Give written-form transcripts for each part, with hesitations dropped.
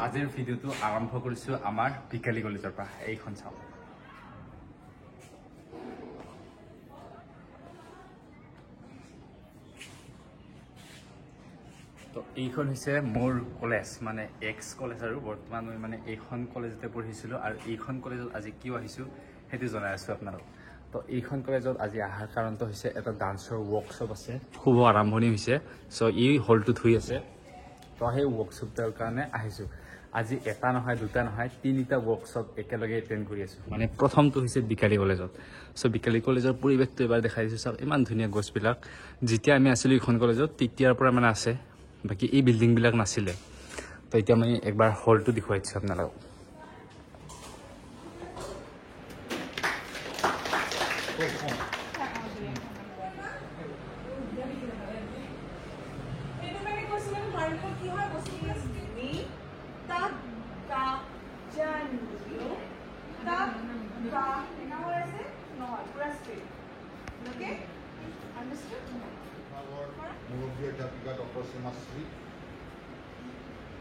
আজিৰ ভিডিঅ'টো আৰম্ভ কৰিছো আমাৰ বিকালী কলেজৰ পৰা। এইখন চাওক। তো এইখন হৈছে মোৰ কলেজ, মানে এক্স কলেজ, আৰু বৰ্তমান মই মানে এইখন কলেজতে পঢ়িছিলোঁ। আৰু এইখন কলেজত আজি কিয় আহিছোঁ সেইটো জনাই আছোঁ আপোনালোক। তো এইখন কলেজত আজি অহাৰ কাৰণটো হৈছে এটা ডান্সৰ ৱৰ্কশ্বপ আছে, শুভ আৰম্ভণি হৈছে। চ' এই হলটোত হৈ আছে, তো সেই ৱৰ্কশ্বপটোৰ কাৰণে আহিছোঁ। আজি এটা নহয়, দুটা নহয়, 3টা ৱৰ্কশ্বপ একেলগে এটেণ্ড কৰি আছোঁ। মানে প্ৰথমটো হৈছে বিকালী কলেজত। চ' বিকালী কলেজৰ পৰিৱেশটো এবাৰ দেখাই দিছোঁ। চাওক ইমান ধুনীয়া গছবিলাক। যেতিয়া আমি আছিলোঁ এইখন কলেজত তেতিয়াৰ পৰা মানে আছে, বাকী এই বিল্ডিংবিলাক নাছিলে। তো এতিয়া মই একবাৰ হলটো দেখুৱাই দিছোঁ আপোনালোকক। মুৰব্বী অধ্যাপিকা ডক্টৰ সীমাশ্ৰী,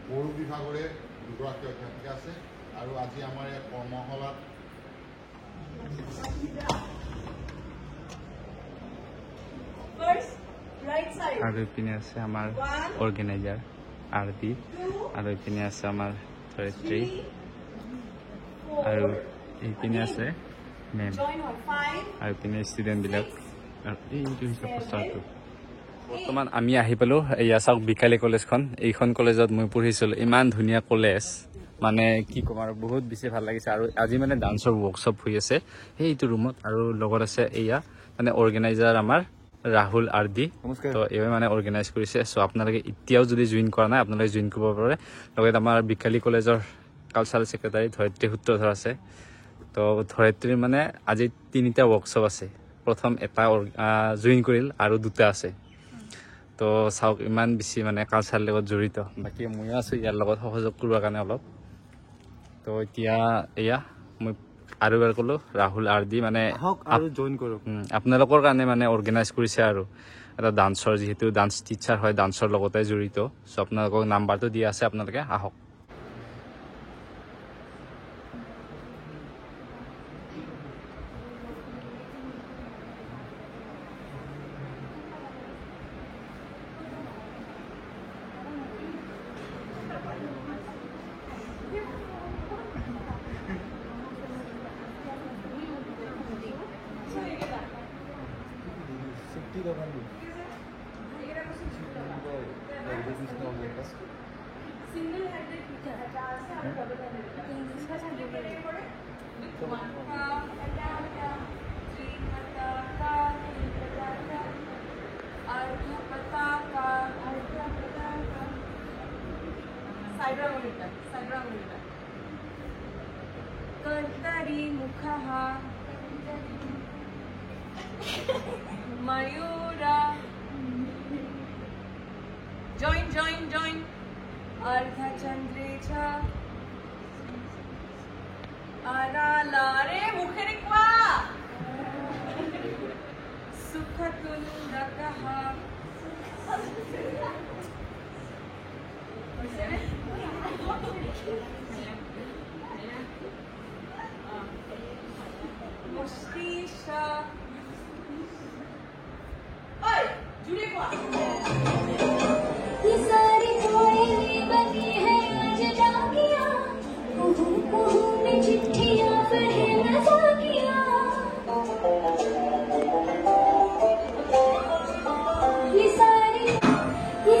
পৌৰ বিভাগৰে দুগৰাকী অধ্যাপিকা আছে। আৰু আজি আমাৰ এই কৰ্মশালাত আৰু এইপিনে আছে আমাৰ অৰ্গেনাইজাৰ আৰতি, আৰু এইপিনে আছে আমাৰ ধৰিত্ৰী, আৰু এইপিনে আছে মেম, আৰু এইপিনে ষ্টুডেণ্টবিলাক। আৰু এইটো হৈছে পোষ্টাৰটো। বৰ্তমান আমি আহি পালোঁ। এয়া চাওক বিকালী কলেজখন। এইখন কলেজত মই পঢ়িছিলোঁ। ইমান ধুনীয়া কলেজ, মানে কি ক'ম আৰু, বহুত বেছি ভাল লাগিছে। আৰু আজি মানে ডান্সৰ ৱৰ্কশ্বপ হৈ আছে সেইটো ৰুমত। আৰু লগত আছে এয়া মানে অৰ্গেনাইজাৰ আমাৰ ৰাহুল আৰদি। তো এইবাৰ মানে অৰ্গেনাইজ কৰিছে। চ' আপোনালোকে এতিয়াও যদি জইন কৰা নাই আপোনালোকে জইন কৰিব পাৰে। লগত আমাৰ বিকালী কলেজৰ কালচাৰেল ছেক্ৰেটাৰী ধৰিত্ৰী সূত্ৰধৰ আছে। তো ধৰিত্ৰীৰ মানে আজি 3টা ৱৰ্কশ্বপ আছে। প্ৰথম এটা জইন কৰিল আৰু 2টা আছে। তো চাওক ইমান বেছি মানে কালচাৰৰ লগত জড়িত। বাকী ময়ো আছোঁ ইয়াৰ লগত সহযোগ কৰিবৰ কাৰণে অলপ। তো এতিয়া এয়া মই আৰু এবাৰ ক'লোঁ ৰাহুল আৰদি মানে আৰু জইন কৰক। আপোনালোকৰ কাৰণে মানে অৰ্গেনাইজ কৰিছে আৰু এটা ডান্সৰ, যিহেতু ডান্স টিচাৰ হয়, ডান্সৰ লগতে জড়িত। চ' আপোনালোকক নাম্বাৰটো দিয়া আছে, আপোনালোকে আহক। Single handed Mayura. Join. Ardha Chandrecha. Arala. Re mukheri kwa. Sukhatul Rakaha. Mustisha. Oi, जुड़े को ये सारी कोयलें बनी है आज जागियां में चिट्ठियां पढ़े मजाकियां ये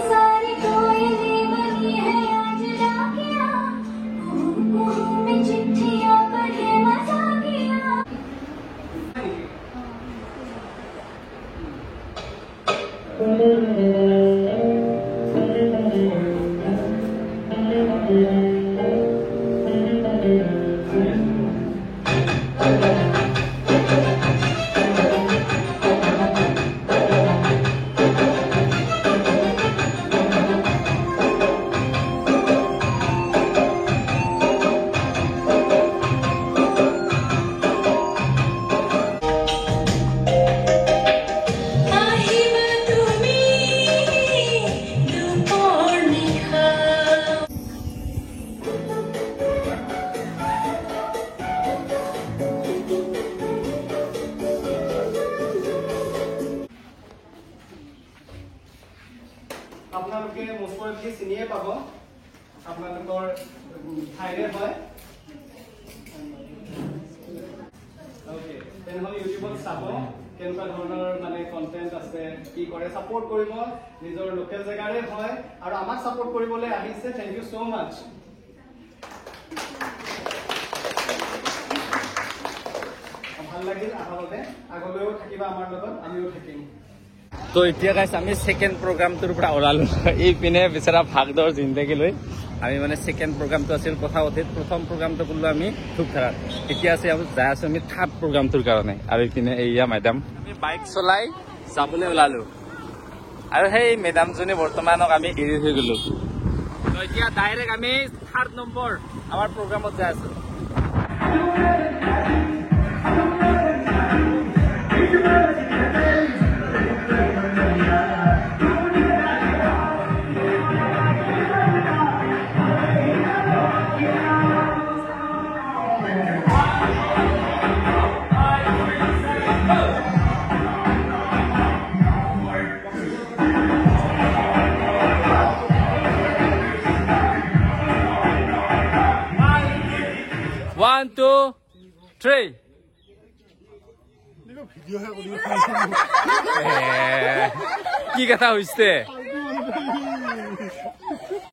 सारी कोयलें बनी है आज जागियां में चिट्ठियां पढ़े मजाकियां Thank you. পাব আপোনালোকৰ ঠাইৰে হয় ওকে তেনেহ'লে ইউটিউবত চাব কেনেকুৱা ধৰণৰ মানে কণ্টেণ্ট আছে কি কৰে ছাপোৰ্ট কৰিব নিজৰ লোকেল জেগাৰে হয় আৰু আমাক ছাপোৰ্ট কৰিবলৈ আহিছে থেংক ইউ ছ' মাছ ভাল লাগিল আহাৰ বাবে আগলৈও থাকিবা আমাৰ লগত আমিও থাকিম তো এতিয়া গাইছ আমি ছেকেণ্ড প্ৰগ্ৰামটোৰ পৰা ওলালো এইপিনে বেচেৰা ভাগদৌৰ জিন্দাগী লৈ আমি মানে ছেকেণ্ড প্ৰগ্ৰামটো আছিল কথাৱতীত প্ৰথম প্ৰগ্ৰামটো কৰিলো আমি ধূপধাৰাত এতিয়া আছে যাই আছো আমি থাৰ্ড প্ৰগ্ৰামটোৰ কাৰণে আৰু এইপিনে এয়া মেডাম আমি বাইক চলাই যাবলৈ ওলালো আৰু সেই মেডামজনী বৰ্তমানক আমি এৰি থৈ গলো তো এতিয়া ডাইৰেক্ট আমি থাৰ্ড নম্বৰ আমাৰ প্ৰগ্ৰামত যাই আছো One, two, three. কি কথা হৈছে